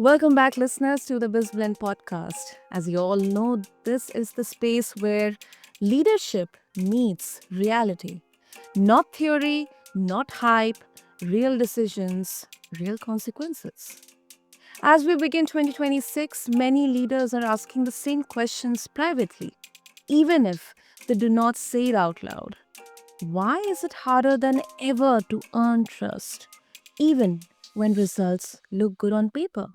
Welcome back, listeners, to the BizBlend podcast. As you all know, this is the space where leadership meets reality. Not theory, not hype, real decisions, real consequences. As we begin 2026, many leaders are asking the same questions privately, even if they do not say it out loud. Why is it harder than ever to earn trust, even when results look good on paper?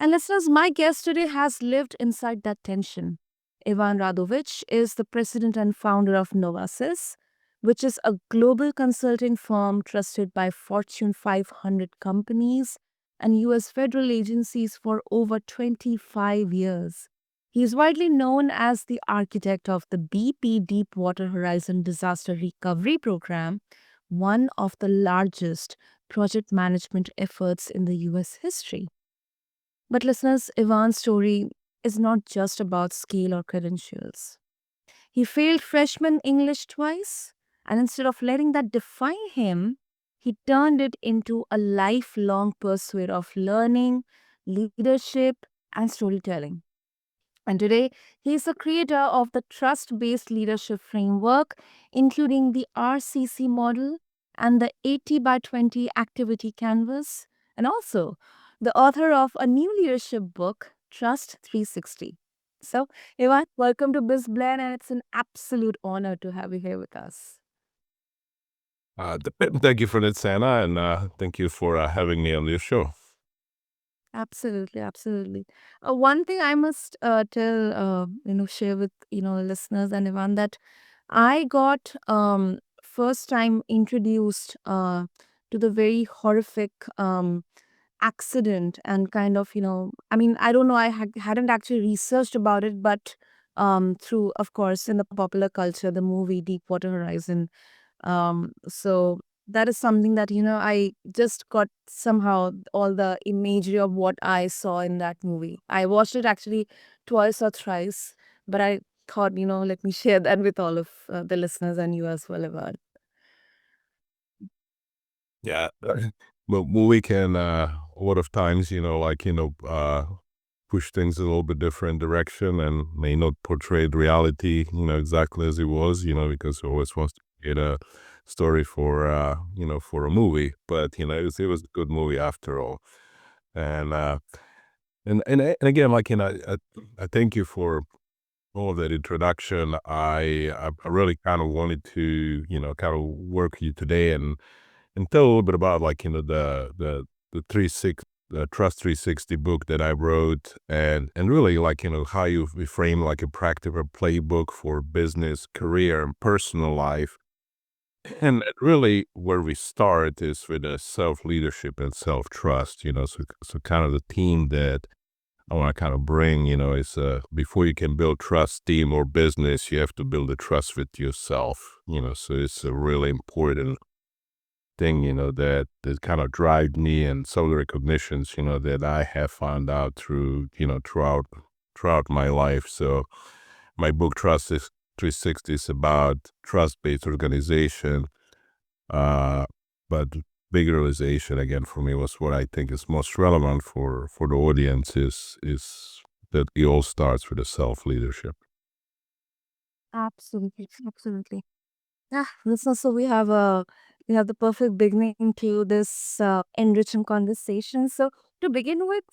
And listeners, my guest today has lived inside that tension. Ivan Radovic is the president and founder of Novasys, which is a global consulting firm trusted by Fortune 500 companies and US federal agencies for over 25 years. He is widely known as the architect of the BP Deepwater Horizon Disaster Recovery Program, one of the largest project management efforts in the US history. But listeners, Ivan's story is not just about scale or credentials. He failed freshman English twice, and instead of letting that define him, he turned it into a lifelong pursuit of learning, leadership, and storytelling. And today, he is the creator of the trust based leadership framework, including the RCC model and the 80 by 20 activity canvas, and also the author of a new leadership book, Trust360. So, Ivan, welcome to BizBlend, and it's an absolute honor to have you here with us. Thank you for that, Sana, and thank you for having me on your show. Absolutely, absolutely. One thing I must share with listeners and Ivan that I got first time introduced to the very horrific accident and kind of I mean I don't know hadn't actually researched about it, but through of course in the popular culture the movie Deepwater Horizon. So that is something that I just got somehow all the imagery of what I saw in that movie. I watched it actually twice or thrice, but I thought let me share that with all of the listeners and you as well about. Yeah, but we can a lot of times, push things a little bit different direction and may not portray the reality, exactly as it was, because we always wants to get a story for, for a movie. But it was a good movie after all. And and again, I thank you for all of that introduction. I really kind of wanted to, kind of work with you today and tell a little bit about the the Trust 360 book that I wrote and really how you frame like a practical playbook for business, career, and personal life. And really where we start is with a self-leadership and self-trust, so kind of the theme that I want to kind of bring, is before you can build trust, team, or business, you have to build a trust with yourself, so it's a really important thing, that kind of drive me and some of the recognitions, that I have found out throughout my life. So my book, Trust is 360, is about trust-based organization. But big realization again for me was what I think is most relevant for the audience is that it all starts with a self-leadership. Absolutely, absolutely. Yeah, listen, so we have the perfect beginning to this enriching conversation. So to begin with,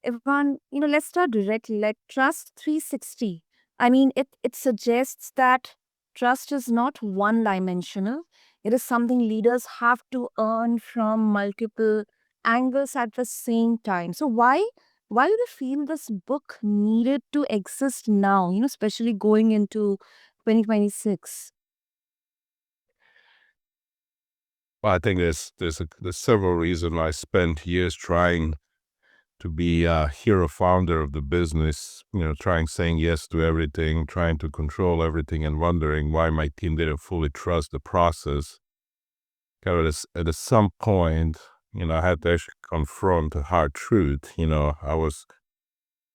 everyone, let's start directly. Like Trust 360. I mean, it suggests that trust is not one dimensional. It is something leaders have to earn from multiple angles at the same time. So why do you feel this book needed to exist now? Especially going into 2026. Well, I think there's several reasons. I spent years trying to be a hero founder of the business, trying saying yes to everything, trying to control everything, and wondering why my team didn't fully trust the process. Kind of at some point, I had to actually confront a hard truth. I was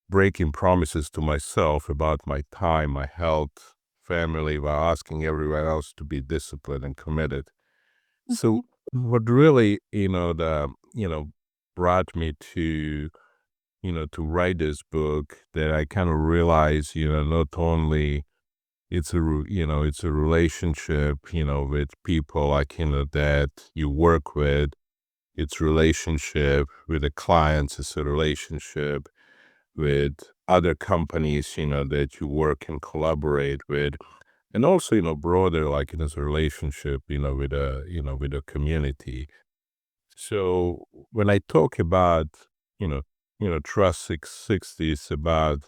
breaking promises to myself about my time, my health, family, while asking everyone else to be disciplined and committed. Mhm. So what really, brought me to, to write this book, that I kind of realized, not only it's a relationship, with people like, that you work with. It's relationship with the clients. It's a relationship with other companies, that you work and collaborate with. And also, broader, like, it's a relationship, with a community. So when I talk about, you know, Trust 660, it's about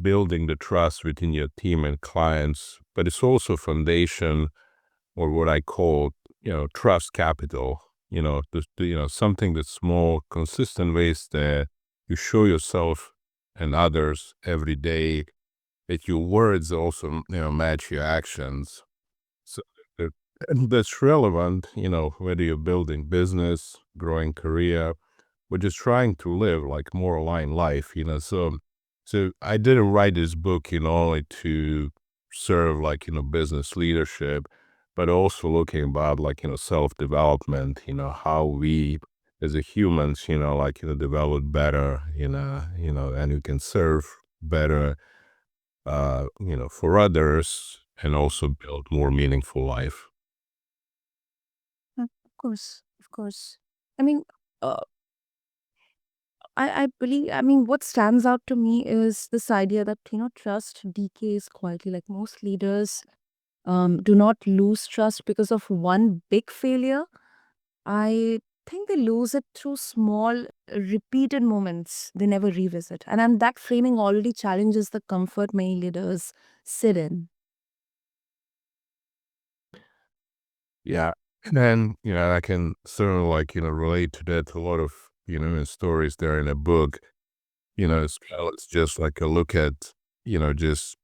building the trust within your team and clients, but it's also foundation, or what I call, trust capital, something that's small, consistent ways that you show yourself and others every day, that your words also, match your actions. So that- and that's relevant, whether you're building business, growing career, we're just trying to live like more aligned life, so I didn't write this book, only to serve like, business leadership, but also looking about like, self-development, how we as a humans, like, develop better, and you can serve better, for others, and also build more meaningful life. Of course, of course. I mean, uh, I believe, I mean, what stands out to me is this idea that, trust decays quietly. Like most leaders do not lose trust because of one big failure. I think they lose it through small, repeated moments they never revisit. And that framing already challenges the comfort many leaders sit in. Yeah. And then, I can certainly like, relate to that. A lot of, stories there in a book, it's just like a look at, just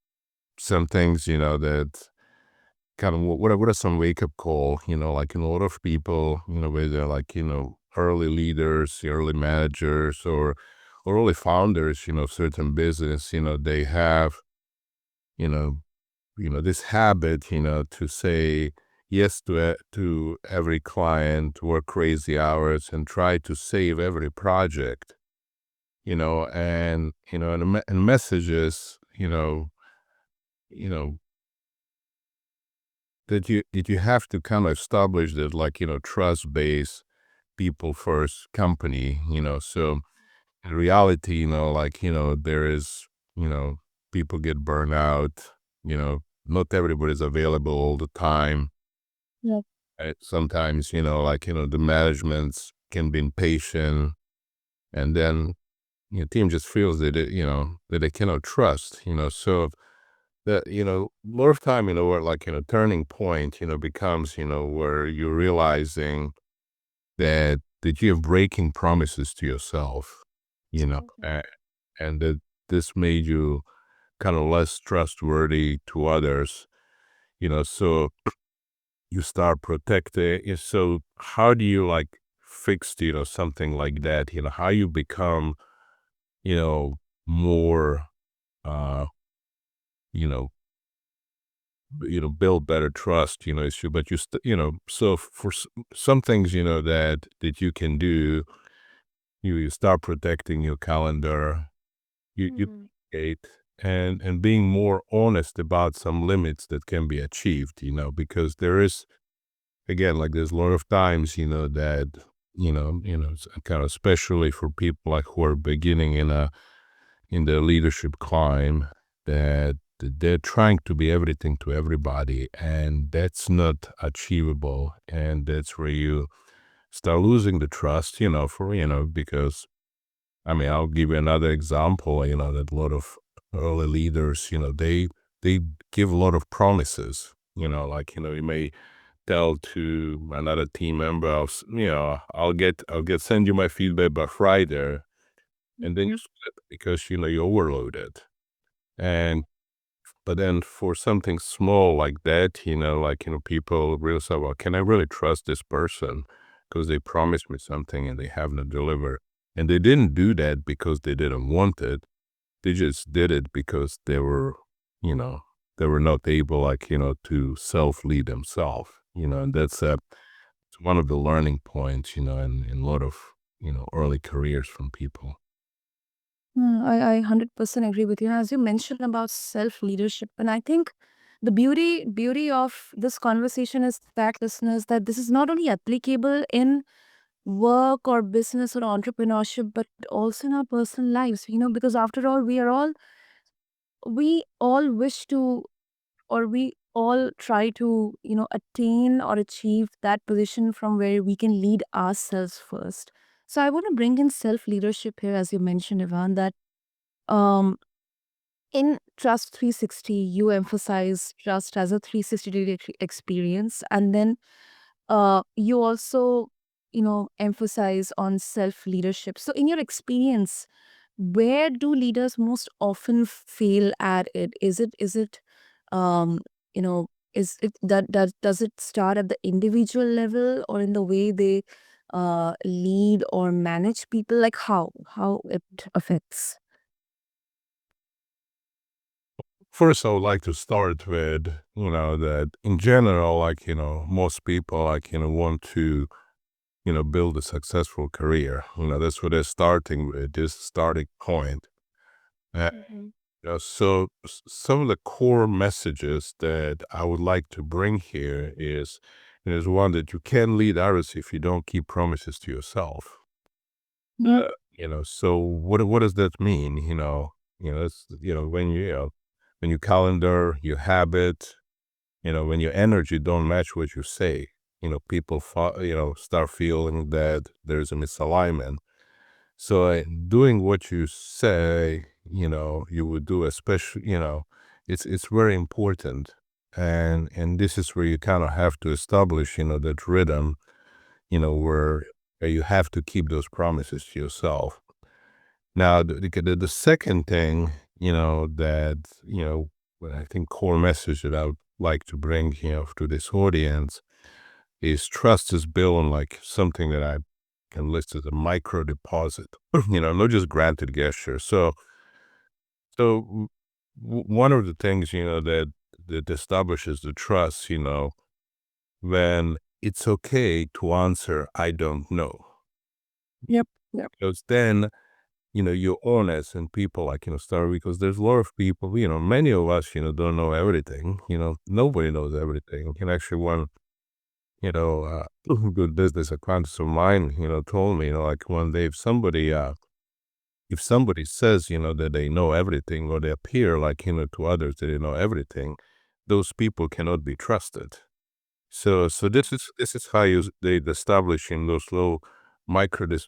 some things, that kind of what are some wake up call, like in a lot of people, whether like, early leaders, early managers, or early founders, of certain business, they have, you know, this habit, to say yes to every client, work crazy hours, and try to save every project, and messages, you know, that you have to kind of establish that, like, trust based, people first company, so in reality, like, there is, people get burned out, not everybody's available all the time. Yeah. Sometimes, like, the managements can be impatient, and then team just feels that that they cannot trust, so that, a lot of time, where like, turning point, becomes, where you're realizing that you're breaking promises to yourself, Absolutely. and that this made you kind of less trustworthy to others, so you start protecting. So how do you like fix, something like that? How you become, you know, more, uh, you know, build better trust, issue, but so for some things, that you can do, you start protecting your calendar, you Hmm. communicate, and being more honest about some limits that can be achieved, because there is, again, like there's a lot of times, that, it's kind of, especially for people like who are beginning in the leadership climb, that they're trying to be everything to everybody, and that's not achievable. And that's where you start losing the trust, because, I mean, I'll give you another example, that a lot of early leaders, they give a lot of promises, like, you may tell to another team member, send you my feedback by Friday, and then you slip because, you're overloaded. And but then for something small like that, like, people really say, well, can I really trust this person? Because they promised me something and they haven't delivered. And they didn't do that because they didn't want it. They just did it because you know, they were not able, like, to self-lead themselves, and that's it's one of the learning points, in a lot of early careers from people. I 100% agree with you. As you mentioned about self leadership, and I think the beauty of this conversation is that, listeners, that this is not only applicable in work or business or entrepreneurship, but also in our personal lives. Because after all, we all wish to, or we all try to, attain or achieve that position from where we can lead ourselves first. So I want to bring in self leadership here, as you mentioned, Ivan, that um in Trust 360, you emphasize trust as a 360-degree experience, and then you also, emphasize on self leadership. So, in your experience, where do leaders most often fail at it? Is it, um, you know, is it that does it start at the individual level or in the way they lead or manage people? Like how it affects? First, I would like to start with, that in general, most people, want to, build a successful career. That's what they're starting with, this starting point. Uh, Mhm. so some of the core messages that I would like to bring here is one that you can't lead others if you don't keep promises to yourself. Yep. So what does that mean? It's, when you calendar, your habit, when your energy don't match what you say, people, start feeling that there's a misalignment. So doing what you say, you would do, especially, it's very important. And this is where you kind of have to establish, that rhythm, where you have to keep those promises to yourself. Now, the second thing, that, what I think core message that I would like to bring, to this audience is trust is built on like something that I can list as a micro deposit, not just granted gesture. So one of the things, that establishes the trust, when it's okay to answer, I don't know. Yep. Yep. Because then, you're honest and people start, because there's a lot of people, many of us, don't know everything, nobody knows everything. And actually one, good business acquaintance of mine, told me, like one day if somebody says, that they know everything or they appear like, to others that they know everything, those people cannot be trusted. So this is how they establish in those little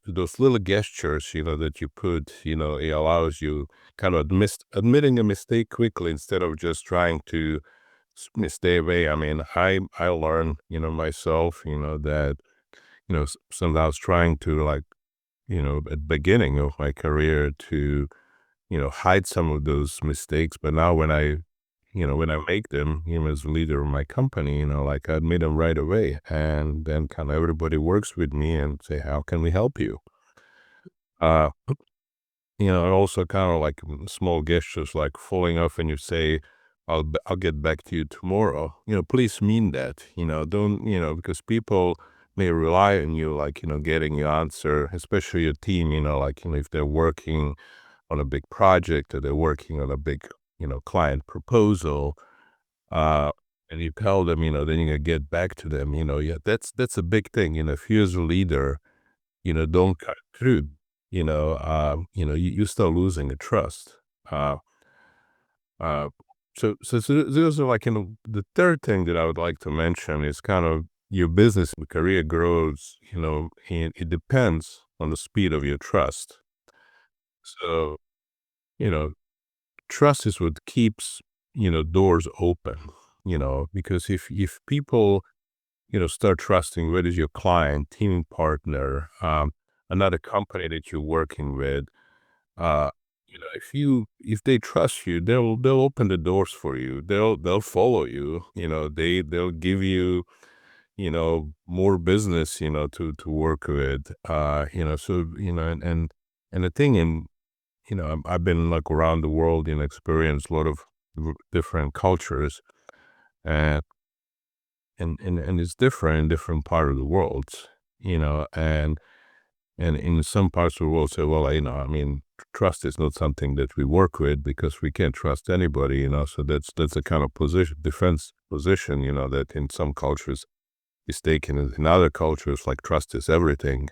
those little gestures, that you put, it allows you kind of admitting a mistake quickly instead of just trying to stay away. I mean, I learned, myself, that, sometimes trying to like, at the beginning of my career to, hide some of those mistakes. But now when I make them, as leader of my company, like I admit them right away. And then kind of everybody works with me and say, how can we help you? Uh, also kind of like small gestures, like falling off and you say, I'll get back to you tomorrow. Please mean that, don't, because people may rely on you, like, getting your answer, especially your team, like, if they're working on a big project or they're working on a big, client proposal, uh, and you tell them, then you're gonna get back to them, yeah, that's a big thing. If you as a leader, don't cut through, you start losing the trust. Uh, uh, so those are like, the third thing that I would like to mention is kind of your business and career grows, and it depends on the speed of your trust. So, you know, trust is what keeps, doors open, because if people, start trusting, whether it's your client, teaming partner, another company that you're working with, uh, if they trust you, they'll open the doors for you. They'll follow you. They'll give you, more business, to work with. So and the thing in, I've been like around the world and experienced a lot of different cultures, and and it's different in different part of the world, and And in some parts of the world say, well, I mean, trust is not something that we work with because we can't trust anybody, so that's a kind of defense position, that in some cultures is taken. In other cultures, like, trust is everything.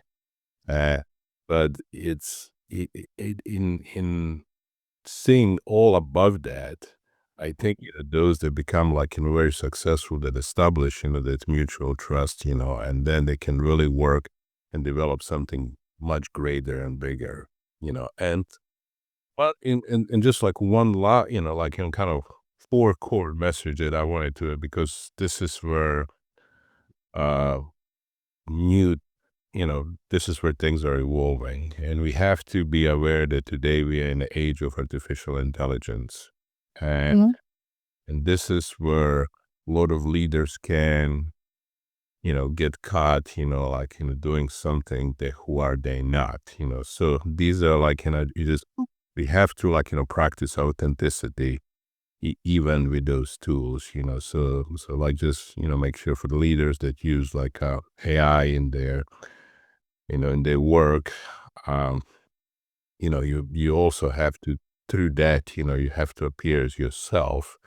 uh, but it's in seeing all above that, I think, those that become, like, very successful, that establish, that mutual trust, and then they can really work and develop something much greater and bigger, and well, in just like one lot, like, kind of four core message that I wanted to, because this is where uh new, this is where things are evolving, and we have to be aware that today we are in the age of artificial intelligence. And, Mhm. and this is where a lot of leaders can, get caught, like, doing something that who are they not, So these are, like, we have to, like, practice authenticity, even with those tools, So like, just, make sure for the leaders that use, like, AI in their, in their work, um, you also have to, through that, you have to appear as yourself,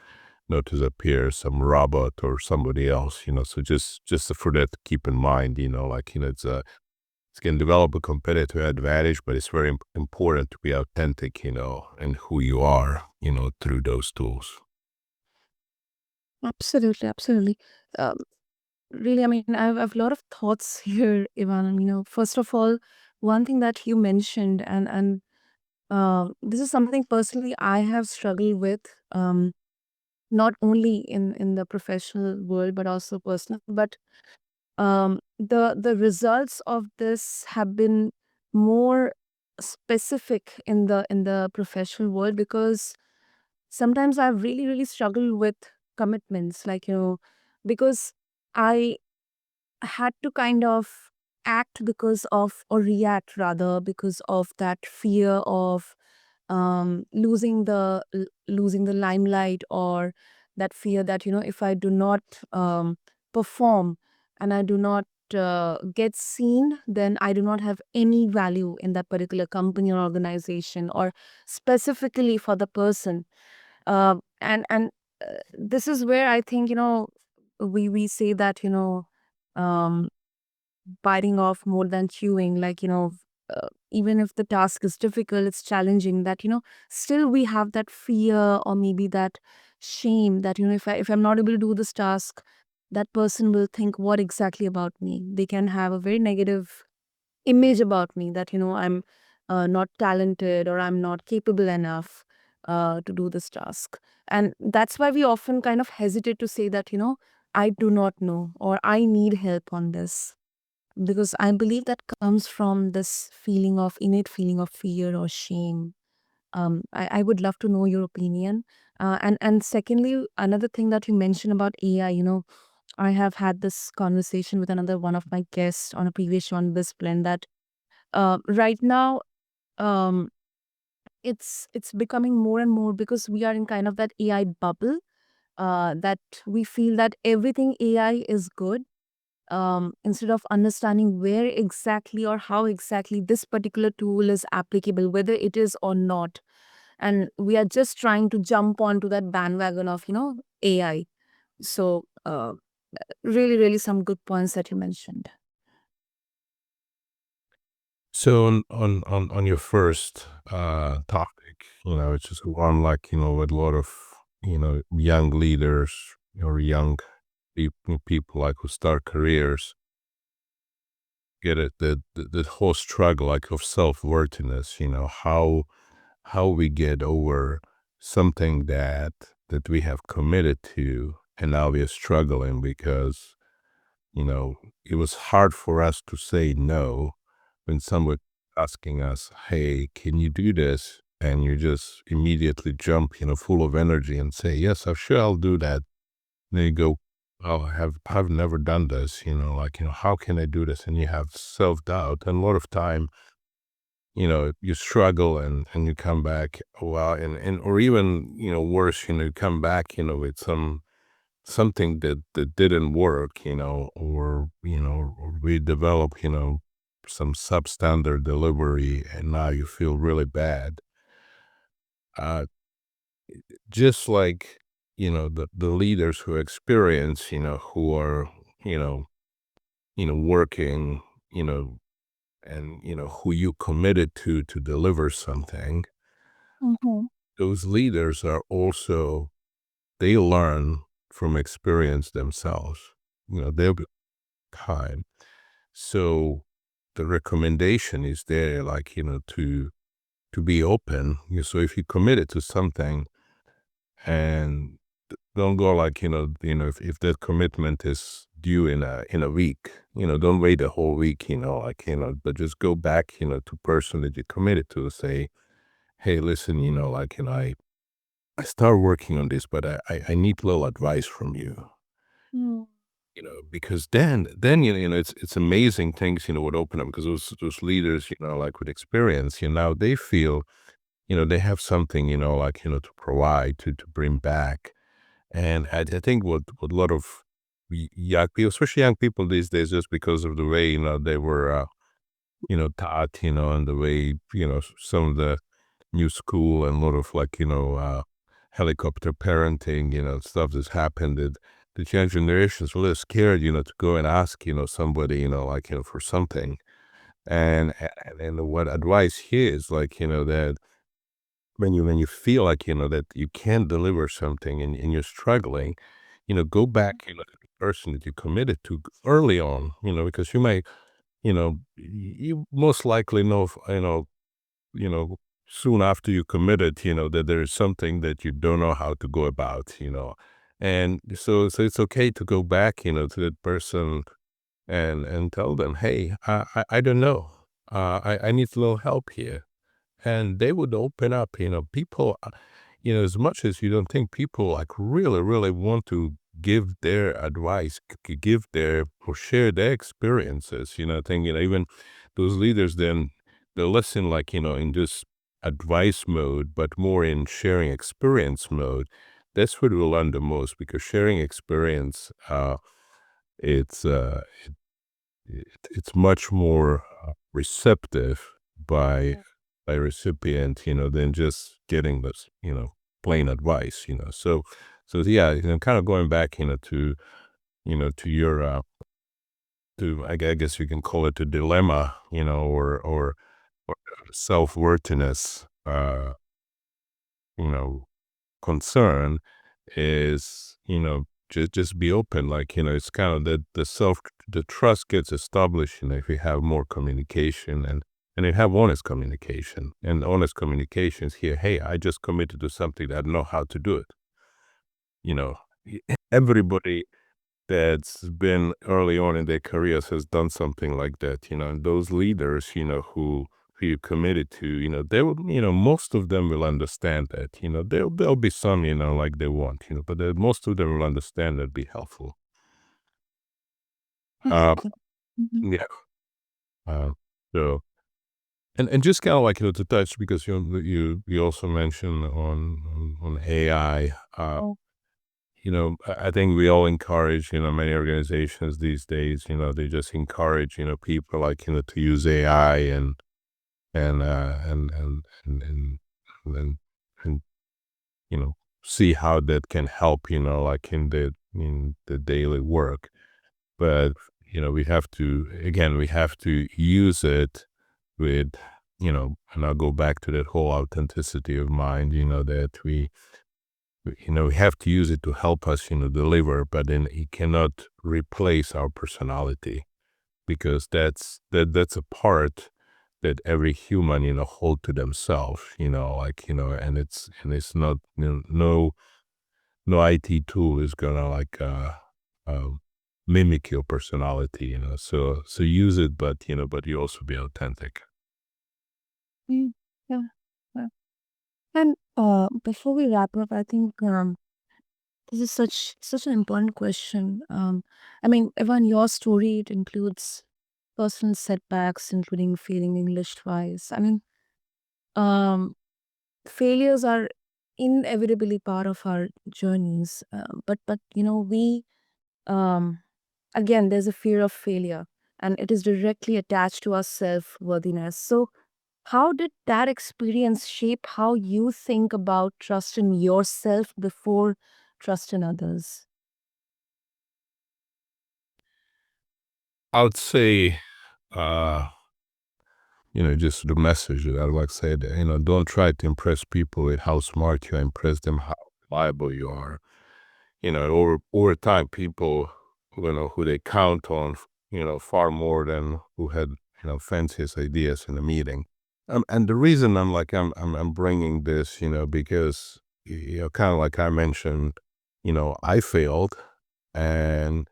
not to appear as some robot or somebody else, So just for that to keep in mind, like, it can develop a competitive advantage, but it's very important to be authentic, and who you are, through those tools. Absolutely, absolutely. Um, Really, I mean, I've a lot of thoughts here, Ivan. First of all, one thing that you mentioned, and this is something personally I have struggled with, not only in the professional world but also personal. But the results of this have been more specific in the professional world, because sometimes I've really struggled with commitments, like, because I had to kind of act because of, or react rather, because of that fear of losing the limelight, or that fear that, if I do not perform, and I do not get seen, then I do not have any value in that particular company or organization, or specifically for the person. And this is where I think, we say that, um biting off more than chewing, like, even if the task is difficult, it's challenging, that, still we have that fear, or maybe that shame, that, if I'm not able to do this task, that person will think what exactly about me. They can have a very negative image about me, that, I'm not talented, or I'm not capable enough to do this task. And that's why we often kind of hesitate to say that, I do not know, or I need help on this, because I believe that comes from this innate feeling of fear or shame. I would love to know your opinion. And secondly, another thing that you mentioned about AI, I have had this conversation with another one of my guests on a previous show on BizBlend, that right now, um, it's becoming more and more, because we are in kind of that AI bubble, that we feel that everything AI is good, instead of understanding where exactly or how exactly this particular tool is applicable, whether it is or not. And we are just trying to jump onto that bandwagon of, AI. So, really some good points that you mentioned. So on your first topic, it's just one, like, with a lot of, young leaders or young people, like, who start careers, get it, the whole struggle, like, of self-worthiness, how we get over something that we have committed to, and now we are struggling because, it was hard for us to say no when someone asking us, "Hey, can you do this?" And you just immediately jump, full of energy, and say, "Yes, I'm sure I'll do that." Then you go, "Oh, I've never done this, like, how can I do this?" And you have self-doubt, and a lot of time, you struggle, and you come back, well, and or even, worse, you come back, with something that didn't work, or we develop, some substandard delivery, and now you feel really bad. Uh, just like, the leaders who experience, who are, you know, working, you know, and, who you committed to deliver something, Mhm. those leaders are also, they learn from experience themselves. They'll be time. So the recommendation is there, like, to be open. So if you committed to something, and don't go like, if that commitment is due in a week, don't wait a whole week, like, but just go back, to person that you committed to, say, hey, listen, like, I start working on this, but I need a little advice from you. Mm. Because then it's amazing things would open up, because those leaders, like, with experience, now they feel, they have something, like, to provide, to bring back. And I think what a lot of young people, especially young people these days, just because of the way, they were, taught, and the way, some of the new school, and a lot of, like, helicopter parenting, stuff that's happened, that the young generation's really scared, to go and ask, somebody, like, for something. And what advice here is, like, that when you feel like, that you can't deliver something, and you're struggling, go back, to the person that you committed to early on, because you may, you most likely know, you know, soon after you committed, that there is something that you don't know how to go about, and so it's okay to go back, to that person, and tell them, hey, I don't know, I need a little help here. And they would open up, people, as much as you don't think, people, like, really, really want to give their advice, give their, or share their experiences, I think, even those leaders, then they listen, like, in this advice mode, but more in sharing experience mode. That's what we learn the most, because sharing experience, it's, it's much more receptive by recipient, than just getting this, plain advice, so yeah, kind of going back, to your, I guess you can call it a dilemma, or self-worthiness, you know, concern is, just be open. Like, it's kind of the trust gets established, if you have more communication, and you have honest communication, and honest communications here. Hey, I just committed to something that I know how to do it. You know, everybody that's been early on in their careers has done something like that, and those leaders, who you committed to, they will, most of them will understand that, there'll be some, like they want, but most of them will understand that, be helpful. That's Uh, good. Mhm. yeah. Uh, so, and just kind of like, to touch, because you also mentioned on AI, Oh. I think we all encourage, many organizations these days, they just encourage, people, like, to use AI, and, and, and, you know, see how that can help, like, in the daily work. But, we have to use it with, and I'll go back to that whole authenticity of mind, that we have to use it to help us, deliver, but then it cannot replace our personality, because that's a part that every human, hold to themselves, like, and it's not, no IT tool is gonna, like, um, mimic your personality, so use it, but you also be authentic. Mm. Yeah. Yeah. And before we wrap up, I think this is such an important question. I mean, Evan, your story, it includes personal setbacks, including failing English twice. I mean, um, failures are inevitably part of our journeys. But we um, again, there's a fear of failure, and it is directly attached to our self worthiness. So, how did that experience shape how you think about trust in yourself before trust in others? I would say, uh, just the message that I would like to say that, don't try to impress people with how smart you are, impress them how reliable you are. Over time, people, who they count on, far more than who had, fanciest ideas in the meeting. And the reason I'm bringing this, because, kind of like I mentioned, I failed and,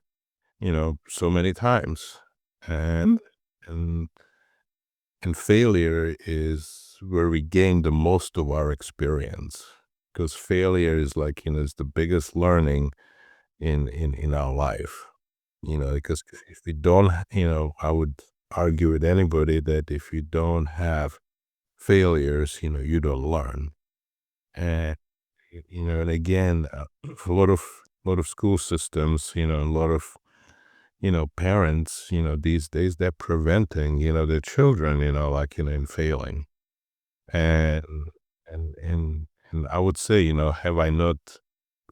so many times. And and failure is where we gain the most of our experience, because failure is like, is the biggest learning in our life, because if we don't, I would argue with anybody that if you don't have failures, you don't learn. And, and again, a lot of school systems, a lot of, parents, these days they're preventing, their children, like, in failing. And and I would say, have I not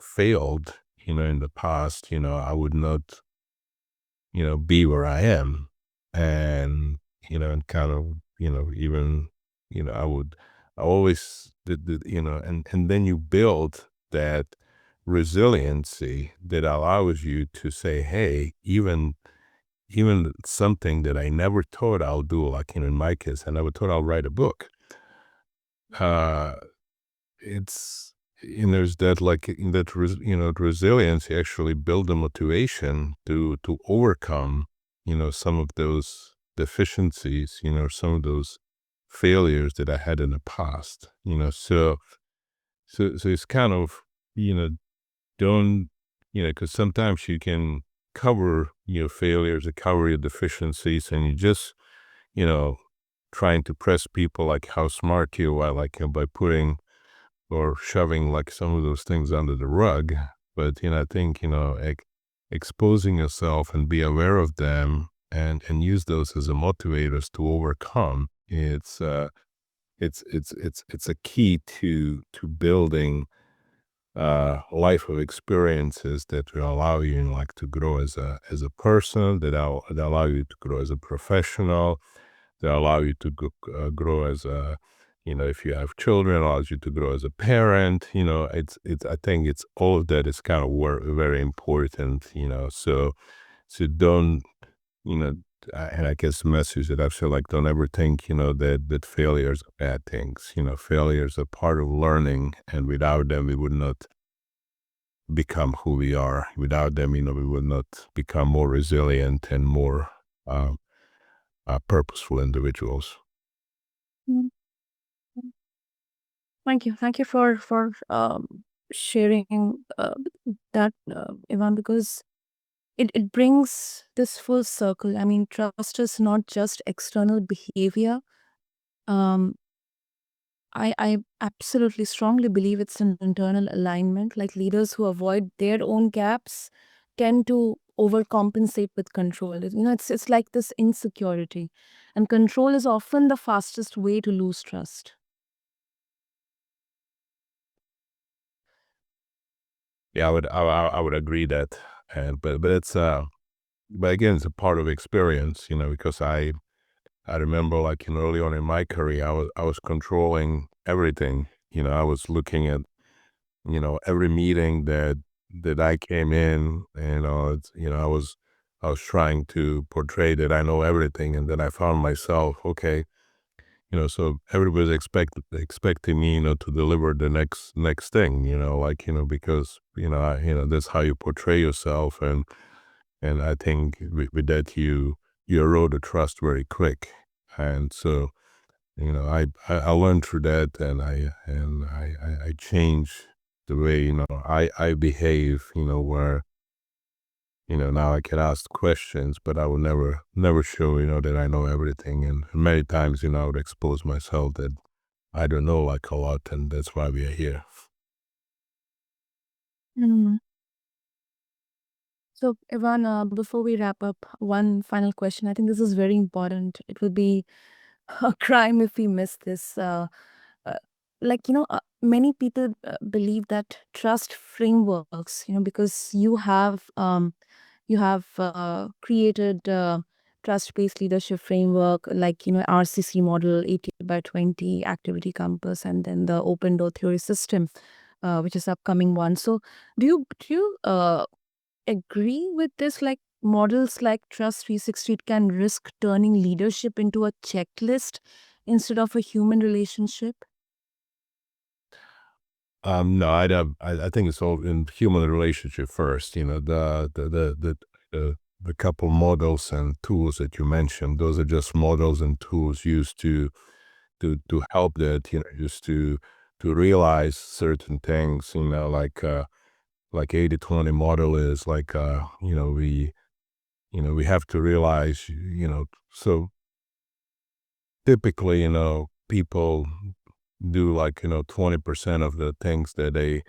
failed, in the past, I would not, be where I am. And, and kind of, even, I would, I always did, and then you build that resiliency that allows you to say, hey, even something that I never thought I'll do, like, in my case, I never thought I'll write a book. Uh, it's, there's that, like, in that, resilience, you actually build the motivation to overcome, some of those deficiencies, some of those failures that I had in the past, so it's kind of, you know, don't, because sometimes you can cover your failures or cover your deficiencies, and you just, you know, trying to press people like how smart you are, like, by putting or shoving like some of those things under the rug. But, I think, exposing yourself and be aware of them, and use those as a motivators to overcome. It's a key to building life of experiences that will allow you, like, to grow as a person, that allow you to grow as a professional, that allow you to grow as a, if you have children, allows you to grow as a parent. It's I think it's all of that is kind of very important. So don't, you know and I guess the message that I feel like, don't ever think, that failures are bad things. Failures are part of learning, and without them we would not become who we are. Without them, we would not become more resilient and more um, purposeful individuals. Mm. Thank you. Thank you for sharing that, Ivan, because it brings this full circle. I mean, trust is not just external behavior. Um, I absolutely strongly believe it's an internal alignment. Like leaders who avoid their own gaps tend to overcompensate with control. It's like this insecurity, and control is often the fastest way to lose trust. Yeah, I would agree that, and but it's but again, it's a part of experience, because I remember, like, early on in my career, I was controlling everything. I was looking at, every meeting that I came in, and I was trying to portray that I know everything, and then I found myself, okay, so everybody's expecting me, to deliver the next thing, like, because, that's how you portray yourself. And I think with that, you erode the trust very quick. And so, I learned through that, and I changed the way, I behave, where, now I can ask questions, but I will never show, that I know everything. And many times, I would expose myself that I don't know, like, a lot, and that's why we are here. Mm. So, Ivan, before we wrap up, one final question. I think this is very important. It would be a crime if we miss this. Uh, Many people believe that trust frameworks, because you have created trust-based leadership framework like RCC model, 80 by 20 activity compass, and then the open door theory system, which is upcoming one. So, do you agree with this? Like models like Trust 360, it can risk turning leadership into a checklist instead of a human relationship? No, I think it's all in human relationship first. The couple models and tools that you mentioned, those are just models and tools used to help that, just to realize certain things, like 80/20 model is like, we have to realize, so typically, people do like, 20% of the things that they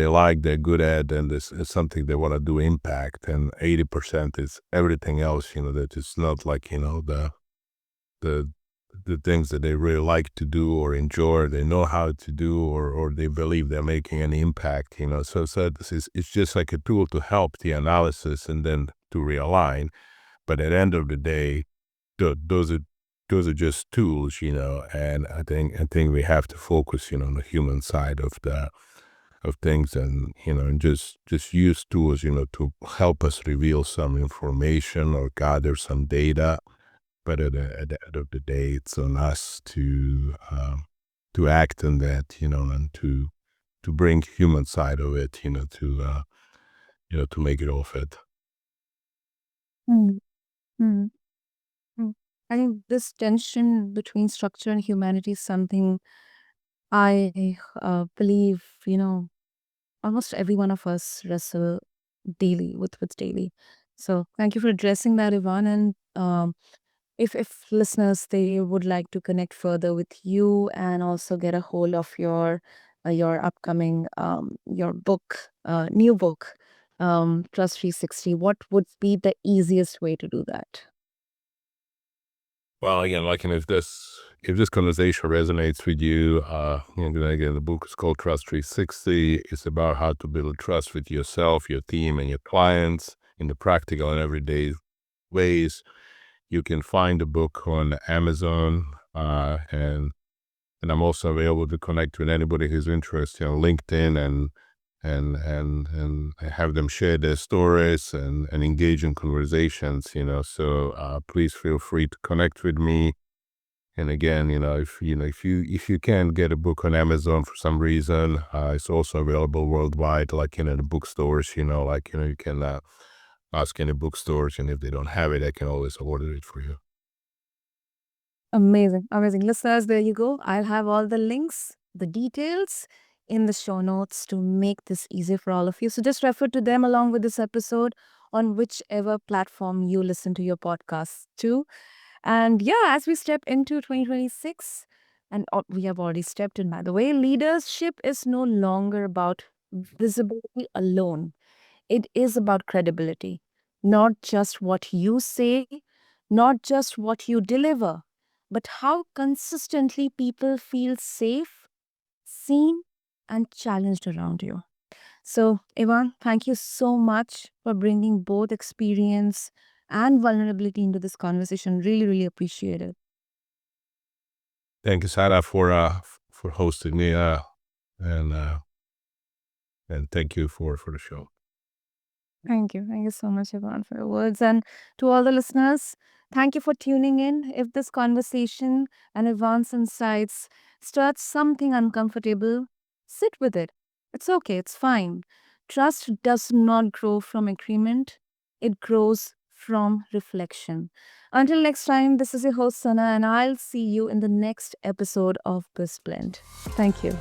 like, they're good at, and this is something they want to do impact, and 80% is everything else, that is not like, the the things that they really like to do or enjoy, they know how to do, or they believe they're making an impact, so it's just like a tool to help the analysis and then to realign. But at the end of the day, those are just tools, and I think we have to focus, on the human side of things, and and just use tools, to help us reveal some information or gather some data. But at the end of the day, it's on us to act on that, and to bring human side of it, to make it all fit. Mm, mm, mm. I think this tension between structure and humanity is something I believe, almost every one of us wrestle daily with daily. So thank you for addressing that, Ivan. And if listeners they would like to connect further with you and also get a hold of your upcoming your book, new book, Trust 360, what would be the easiest way to do that? Well, again, like, and if this conversation resonates with you, then again, the book is called Trust 360. It's about how to build trust with yourself, your team, and your clients in the practical and everyday ways. You can find the book on Amazon, and I'm also available to connect with anybody who's interested on LinkedIn, and have them share their stories and engage in conversations. So please feel free to connect with me. And again, if you can get a book on Amazon for some reason, it's also available worldwide, like in the bookstores. Like you can ask any bookstores, and if they don't have it, I can always order it for you. Amazing, amazing. Listeners, there you go. I'll have all the links, the details in the show notes to make this easy for all of you. So just refer to them along with this episode on whichever platform you listen to your podcasts to. And yeah, as we step into 2026, and we have already stepped in, by the way, leadership is no longer about visibility alone. It is about credibility, not just what you say, not just what you deliver, but how consistently people feel safe, seen, and challenged around you. So, Ivan, thank you so much for bringing both experience and vulnerability into this conversation. Really, really appreciate it. Thank you, Sarah, for hosting me, and thank you for the show. Thank you. Thank you so much, Yvonne, for your words. And to all the listeners, thank you for tuning in. If this conversation and Yvonne's insights stirred something uncomfortable, sit with it. It's okay, it's fine. Trust does not grow from agreement, it grows from reflection. Until next time, this is your host, Sana, and I'll see you in the next episode of BizBlend. Thank you.